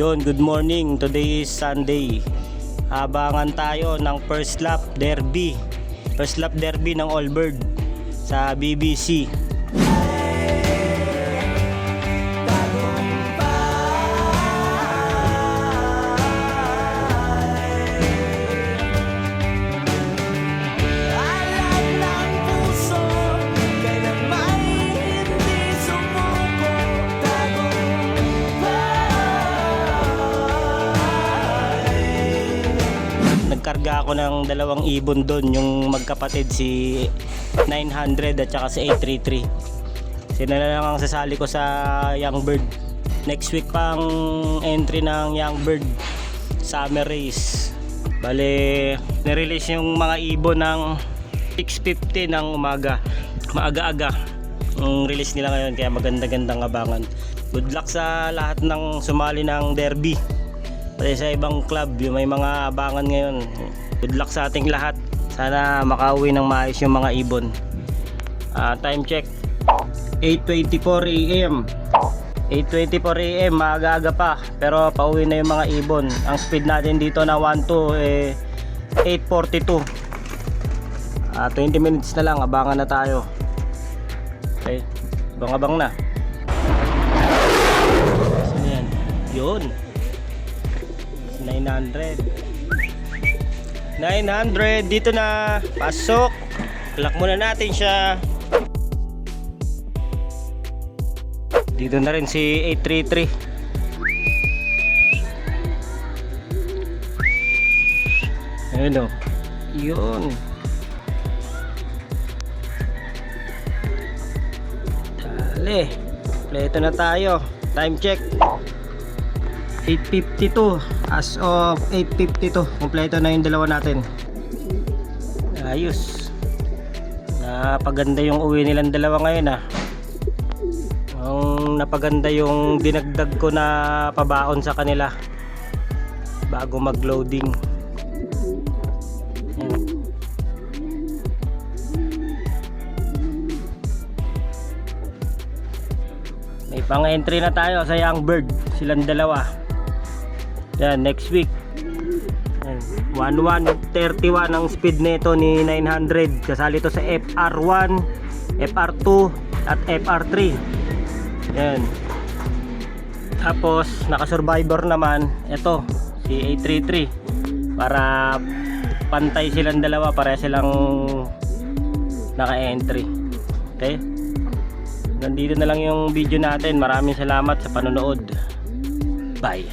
Yun, good morning. Today is Sunday. Abangan tayo ng first lap derby. First lap derby ng Allbird sa BBC. Nagkarga ako ng dalawang ibon doon, yung magkapatid, si 900 at saka si 833. Sila na lang ang sasali ko sa Young Bird. Next week pang entry ng Young Bird Summer Race. Bale, nirelease yung mga ibon ng 6:50 ng umaga. Maaga-aga ang release nila ngayon, kaya maganda-gandang abangan. Good luck sa lahat ng sumali ng derby. Pati sa ibang club, yung may mga abangan ngayon. Good luck sa ating lahat. Sana makauwi ng maayos yung mga ibon. Time check 8:24 AM. 8:24 AM, maaga-aga pa, pero pauwi na yung mga ibon. Ang speed natin dito na 1-2 8:42. 20 minutes na lang, abangan na tayo. Okay, abang-abang na. Saan yan? Yun, 900 dito na. Pasok. Lock muna natin siya. Dito na rin si 833. Ayun o. Yun. Dali. Pleto na tayo. Time check 8:52. As of 8:52, kompleto na yung dalawa natin. Ayos. Napaganda yung uwi nilang dalawa ngayon Ang napaganda yung dinagdag ko na pabaon sa kanila bago mag-loading. May pang-entry na tayo sa Young Bird, silang dalawa. Yan, next week. 11:31 ang speed nito ni 900. Kasali to sa FR1, FR2 at FR3. Yan. Tapos naka-survivor naman ito si 833 para pantay silang dalawa, para silang naka-entry. Okay? Nandito na lang yung video natin. Maraming salamat sa panonood. Bye.